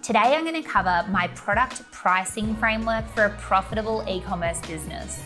Today I'm going to cover my product pricing framework for a profitable e-commerce business.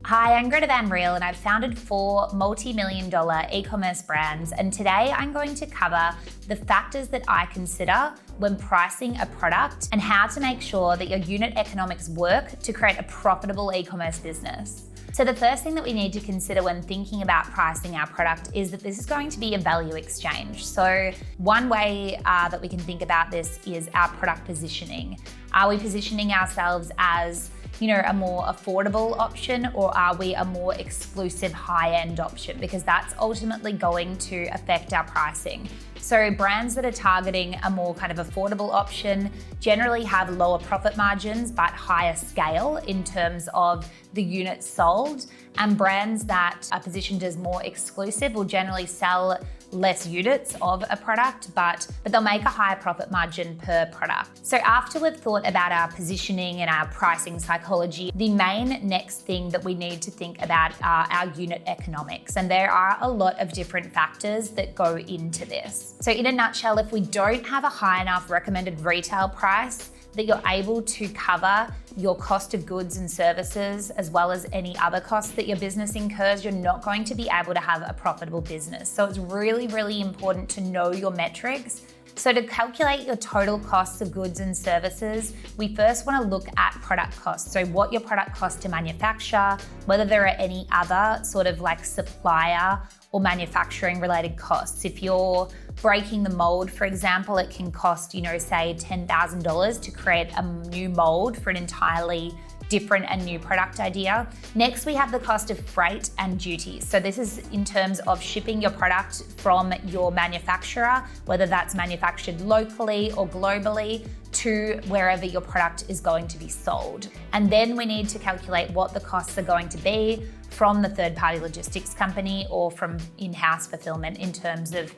Hi, I'm Greta Van Riel and I've founded 4 multi-million-dollar e-commerce brands, and today I'm going to cover the factors that I consider when pricing a product and how to make sure that your unit economics work to create a profitable e-commerce business. So the first thing that we need to consider when thinking about pricing our product is that this is going to be a value exchange. So one way that we can think about this is our product positioning. Are we positioning ourselves as a more affordable option, or are we a more exclusive high-end option? Because that's ultimately going to affect our pricing. So brands that are targeting a more kind of affordable option generally have lower profit margins but higher scale in terms of the units sold, and brands that are positioned as more exclusive will generally sell less units of a product, but they'll make a higher profit margin per product. So after we've thought about our positioning and our pricing psychology, the main next thing that we need to think about are our unit economics. And there are a lot of different factors that go into this. So in a nutshell, if we don't have a high enough recommended retail price that you're able to cover your cost of goods and services, as well as any other costs that your business incurs, you're not going to be able to have a profitable business. So it's really, really important to know your metrics. So to calculate your total costs of goods and services, we first want to look at product costs. So what your product costs to manufacture, whether there are any other sort of like supplier or manufacturing related costs. If you're breaking the mold, for example, it can cost, say $10,000 to create a new mold for an entirely different and new product idea. Next, we have the cost of freight and duties. So this is in terms of shipping your product from your manufacturer, whether that's manufactured locally or globally, to wherever your product is going to be sold. And then we need to calculate what the costs are going to be from the third-party logistics company or from in-house fulfillment in terms of,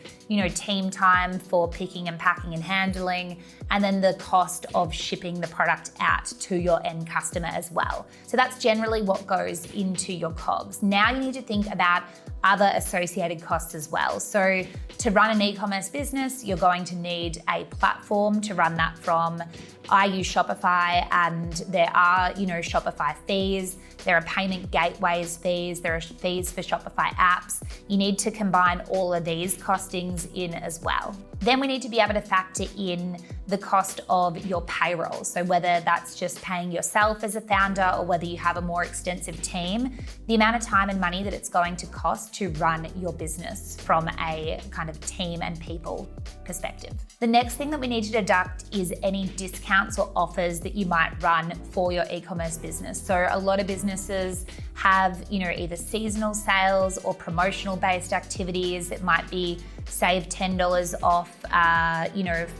team time for picking and packing and handling, and then the cost of shipping the product out to your end customer as well. So that's generally what goes into your COGS. Now you need to think about other associated costs as well. So to run an e-commerce business, you're going to need a platform to run that from. I use Shopify, and there are, Shopify fees, there are payment gateways fees, there are fees for Shopify apps. You need to combine all of these costings in as well. Then we need to be able to factor in the cost of your payroll. So whether that's just paying yourself as a founder or whether you have a more extensive team, the amount of time and money that it's going to cost to run your business from a kind of team and people perspective. The next thing that we need to deduct is any discounts or offers that you might run for your e-commerce business. So a lot of businesses have, either seasonal sales or promotional based activities. It might be save $10 off,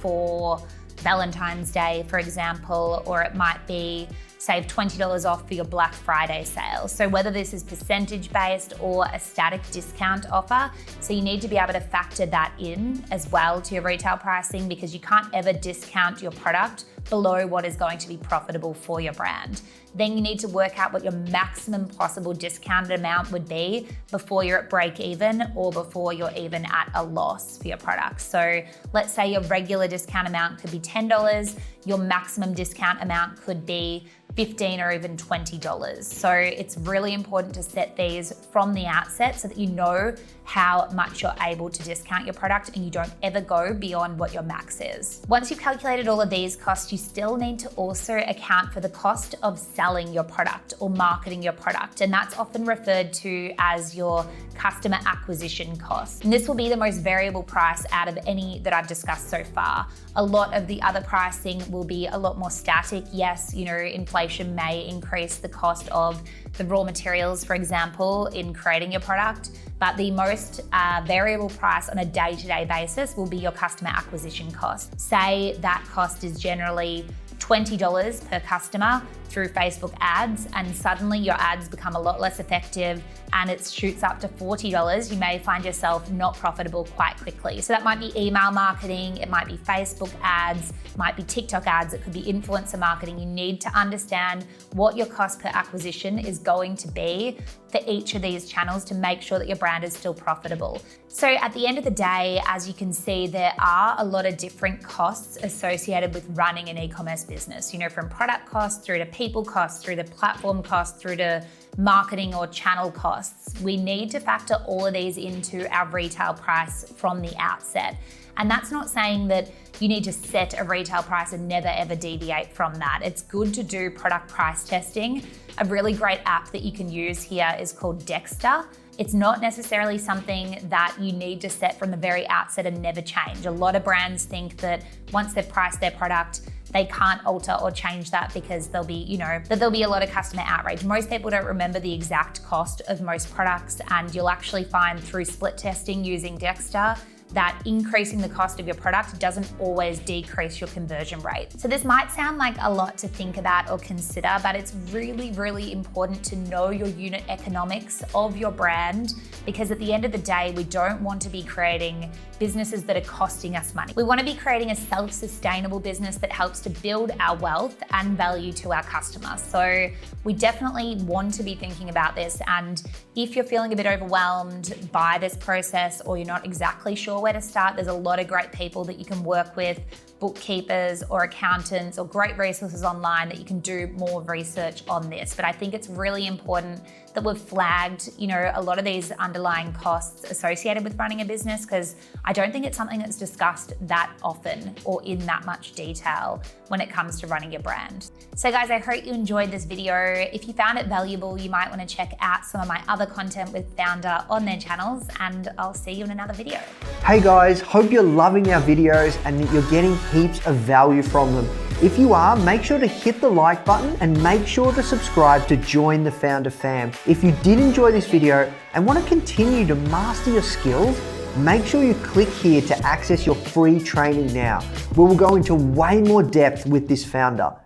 for Valentine's Day, for example, or it might be save $20 off for your Black Friday sale. So whether this is percentage based or a static discount offer, so you need to be able to factor that in as well to your retail pricing, because you can't ever discount your product below what is going to be profitable for your brand. Then you need to work out what your maximum possible discounted amount would be before you're at break even or before you're even at a loss for your product. So let's say your regular discount amount could be $10, your maximum discount amount could be $15 or even $20. So it's really important to set these from the outset so that you know how much you're able to discount your product and you don't ever go beyond what your max is. Once you've calculated all of these costs, you still need to also account for the cost of selling your product or marketing your product. And that's often referred to as your customer acquisition cost. And this will be the most variable price out of any that I've discussed so far. A lot of the other pricing will be a lot more static. Yes, inflation may increase the cost of the raw materials, for example, in creating your product, but the most variable price on a day-to-day basis will be your customer acquisition cost. Say that cost is generally $20 per customer through Facebook ads, and suddenly your ads become a lot less effective and it shoots up to $40, you may find yourself not profitable quite quickly. So that might be email marketing, it might be Facebook ads, it might be TikTok ads, it could be influencer marketing. You need to understand what your cost per acquisition is going to be for each of these channels to make sure that your brand is still profitable. So at the end of the day, as you can see, there are a lot of different costs associated with running an e-commerce business, from product costs through to people costs, through to platform costs, through to marketing or channel costs. We need to factor all of these into our retail price from the outset. And that's not saying that you need to set a retail price and never ever deviate from that. It's good to do product price testing. A really great app that you can use here is called Dexter. It's not necessarily something that you need to set from the very outset and never change. A lot of brands think that once they've priced their product, they can't alter or change that because there'll be a lot of customer outrage. Most people don't remember the exact cost of most products, and you'll actually find through split testing using Dexter that increasing the cost of your product doesn't always decrease your conversion rate. So this might sound like a lot to think about or consider, but it's really, really important to know your unit economics of your brand, because at the end of the day, we don't want to be creating businesses that are costing us money. We want to be creating a self-sustainable business that helps to build our wealth and value to our customers. So we definitely want to be thinking about this. And if you're feeling a bit overwhelmed by this process, or you're not exactly sure where to start, there's a lot of great people that you can work with, bookkeepers or accountants, or great resources online that you can do more research on this. But I think it's really important that we've flagged, a lot of these underlying costs associated with running a business, because I don't think it's something that's discussed that often or in that much detail when it comes to running your brand. So guys, I hope you enjoyed this video. If you found it valuable, you might want to check out some of my other content with Foundr on their channels, and I'll see you in another video. Hey guys, hope you're loving our videos and that you're getting heaps of value from them. If you are, make sure to hit the like button and make sure to subscribe to join the Foundr fam. If you did enjoy this video and want to continue to master your skills, make sure you click here to access your free training now, where we'll go into way more depth with this founder.